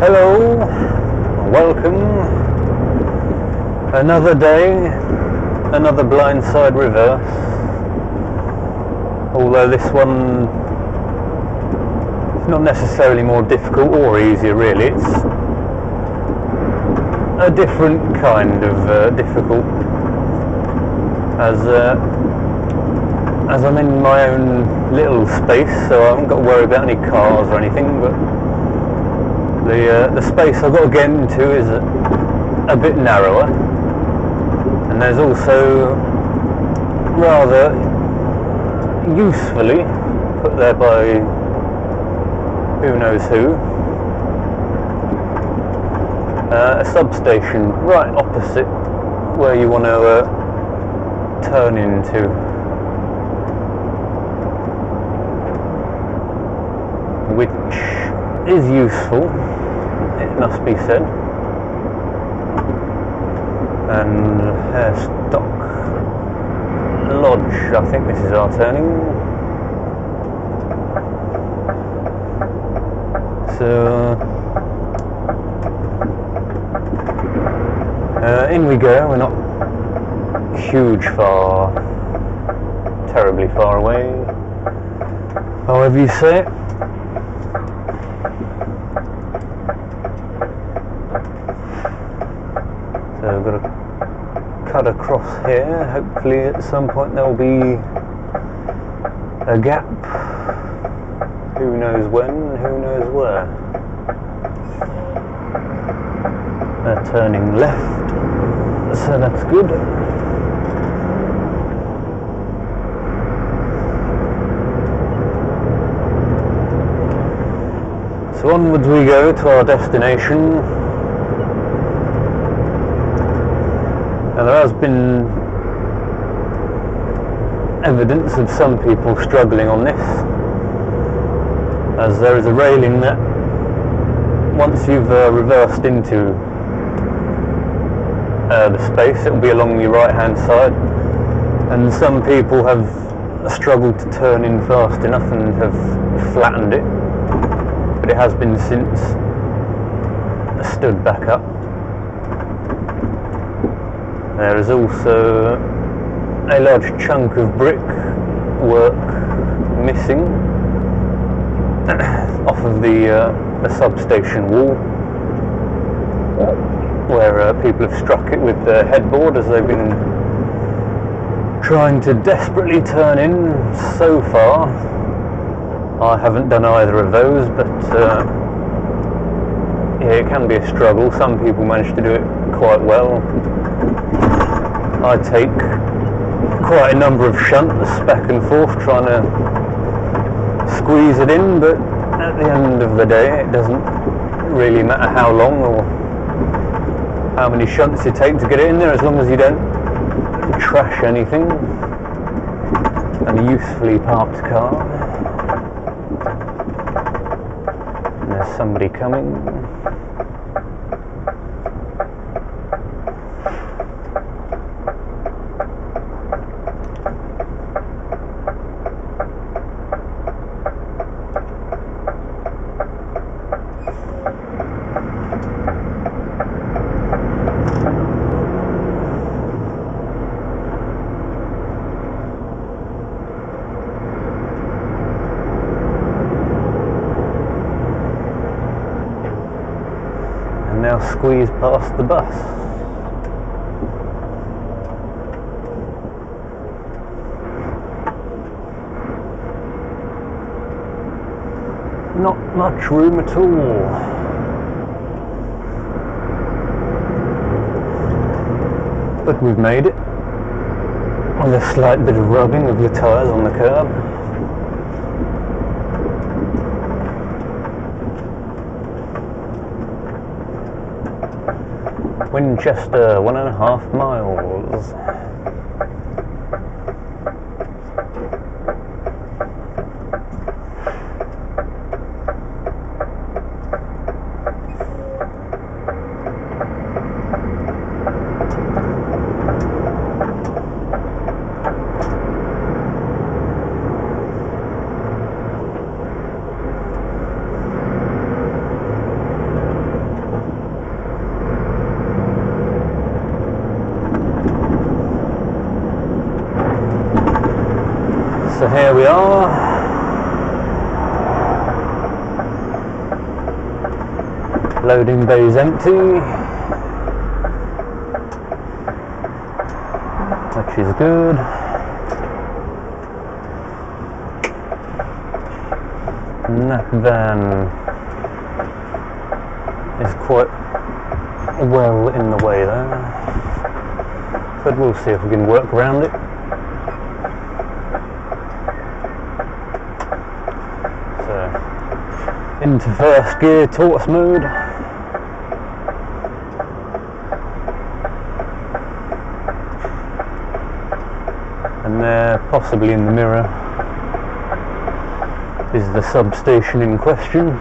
Hello, welcome. Another day, another blindside reverse. Although this one is not necessarily more difficult or easier really, it's a different kind of difficult. As I'm in my own little space, so I haven't got to worry about any cars or anything, but the space I've got to get into is a bit narrower, and there's also rather usefully put there by who knows who, a substation right opposite where you want to turn into, which is useful, it must be said. And Stock Lodge, I think this is our turning. So in we go. We're not terribly far away, however you say it. So I've got to cut across here. Hopefully at some point there'll be a gap. Who knows when, who knows where. They're turning left, so that's good. So onwards we go to our destination. Now there has been evidence of some people struggling on this, as there is a railing that once you've reversed into the space, it will be along your right hand side, and some people have struggled to turn in fast enough and have flattened it, but it has been since stood back up. There is also a large chunk of brick work missing off of the substation wall, where people have struck it with the headboard as they've been trying to desperately turn in. So far I haven't done either of those, but yeah, it can be a struggle. Some people manage to do it quite well. I take quite a number of shunts back and forth trying to squeeze it in, but at the end of the day it doesn't really matter how long or how many shunts you take to get it in there, as long as you don't trash anything. And a usefully parked car. And there's somebody coming. Now squeeze past the bus. Not much room at all. But we've made it, with a slight bit of rubbing of the tyres on the curb. Winchester, 1.5 miles. So here we are. Loading bay's empty, which is good. And that van is quite well in the way there, but we'll see if we can work around it. So, into first gear, tortoise mode. And there, possibly in the mirror, is the substation in question.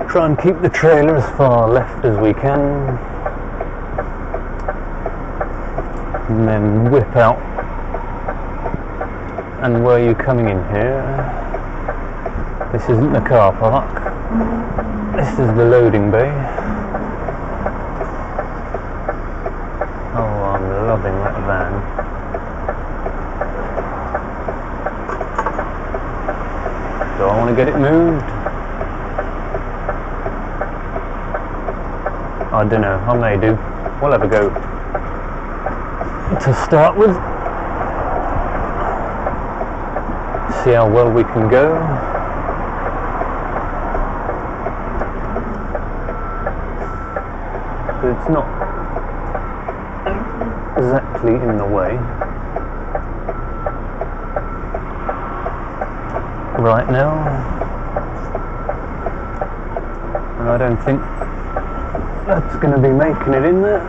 Try and keep the trailer as far left as we can, and then whip out. And were you coming in here? This isn't the car park, this is the loading bay. Oh, I'm loving that van. Do I want to get it moved? I don't know, I may do. We'll have a go to start with. See how well we can go. But it's not exactly in the way right now, and I don't think that's going to be making it in there.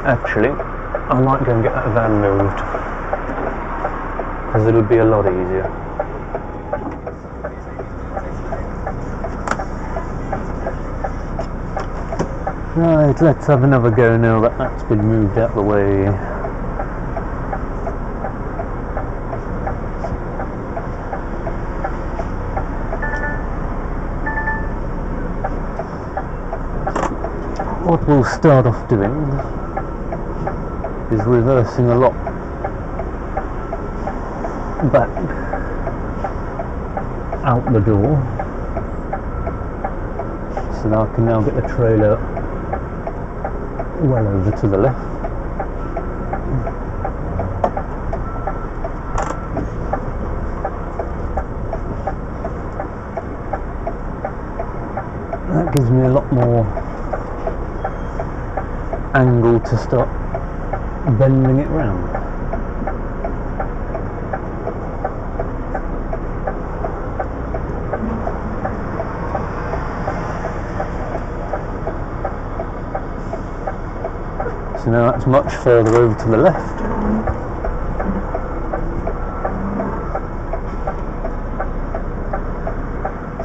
Actually, I might go and get that van moved, because it'll be a lot easier. Right, let's have another go now that that's been moved out of the way. What we'll start off doing is reversing a lot back out the door, so that I can now get the trailer well over to the left. That gives me a lot more angle to start bending it round. So now that's much further over to the left.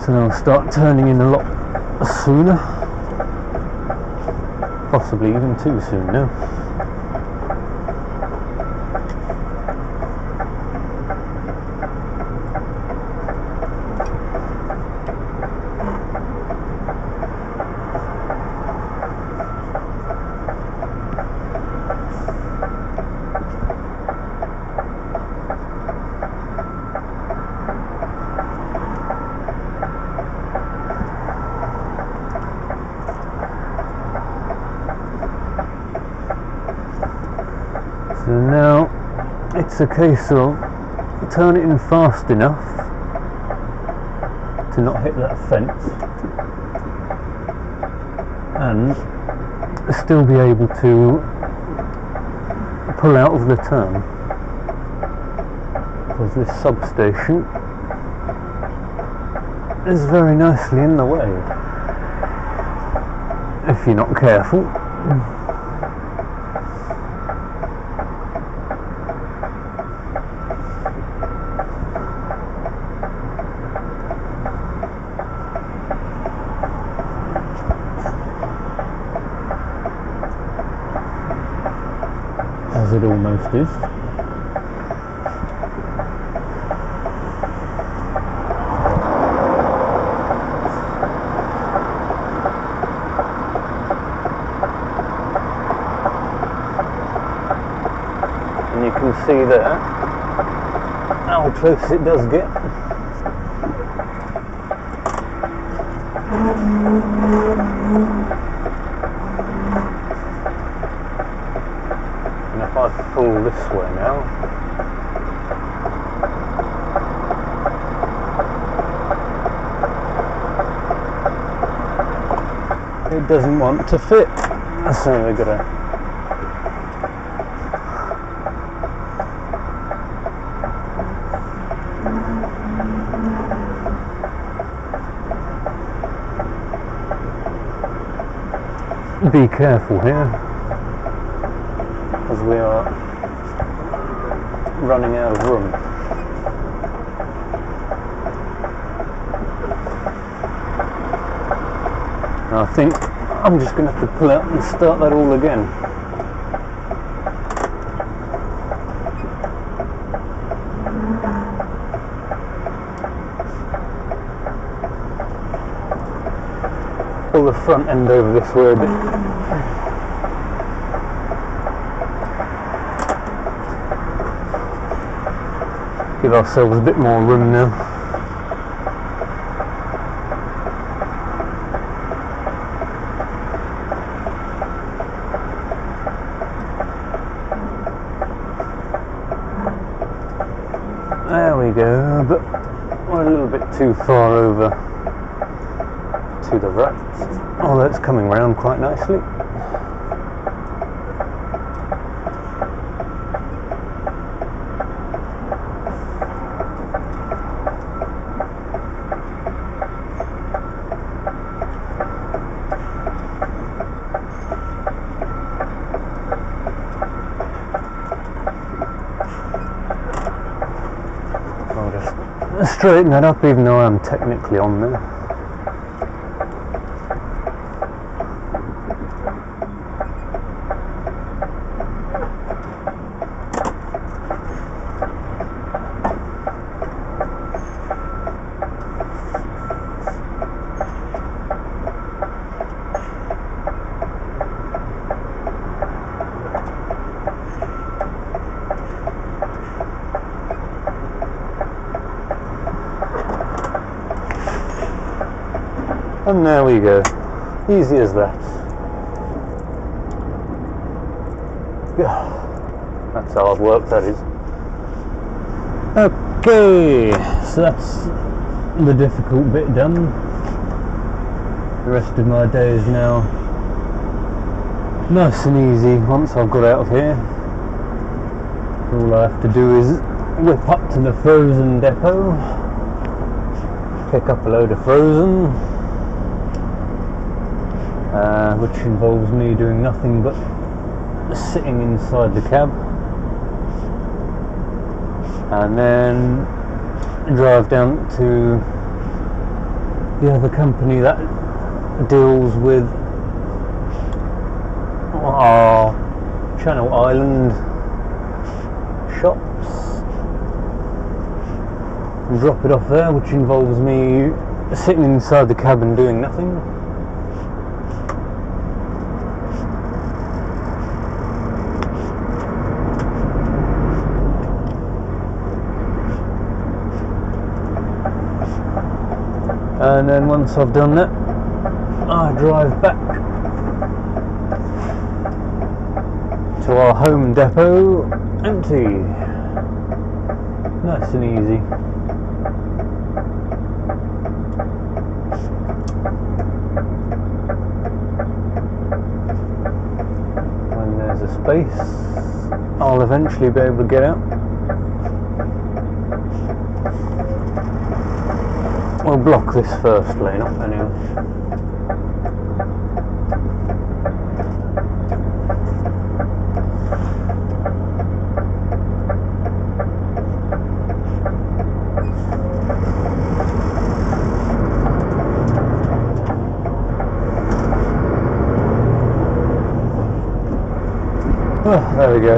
So now I'll start turning in a lot sooner. Possibly even too soon now. So now it's a case of turn it in fast enough to not hit that fence and still be able to pull out of the turn, because this substation is very nicely in the way if you're not careful. as it almost is. And you can see there how close it does get. And if I pull this way now, it doesn't want to fit, so we're gonna be careful here, as we are running out of room. And I think I'm just going to have to pull out and start that all again. Pull the front end over this way a bit. Give ourselves a bit more room now. There we go, but we're a little bit too far over to the right, although it's coming round quite nicely. I'll just straighten that up, even though I'm technically on there. And there we go, easy as that. Yeah, that's hard work, that is. Okay, so that's the difficult bit done. The rest of my day is now nice and easy once I've got out of here. All I have to do is whip up to the frozen depot, pick up a load of frozen, which involves me doing nothing but sitting inside the cab, and then drive down to the other company that deals with our Channel Island shops, and drop it off there, which involves me sitting inside the cab and doing nothing. And then once I've done that, I drive back to our home depot, empty. Nice and easy. When there's a space, I'll eventually be able to get out. We'll block this first lane up anyway. Oh, there we go.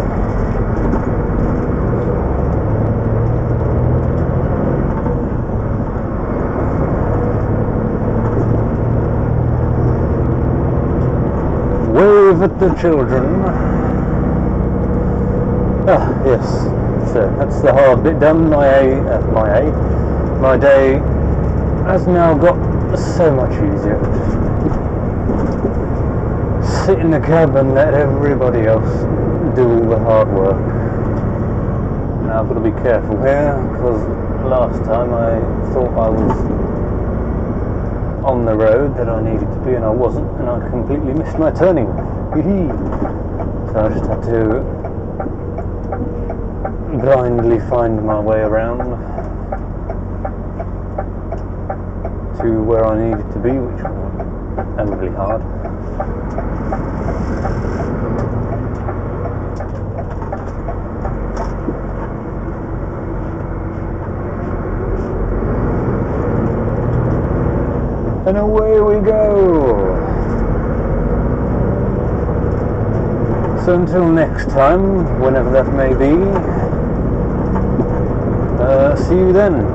wave at the children. Ah, yes. So that's the hard bit done. My day has now got so much easier. Just sit in the cab and let everybody else do all the hard work. Now I've got to be careful here, because last time I thought I was on the road that I needed to be, and I wasn't, and I completely missed my turning. So I just had to blindly find my way around to where I needed to be, which was overly hard. And away we go! So until next time, whenever that may be, see you then.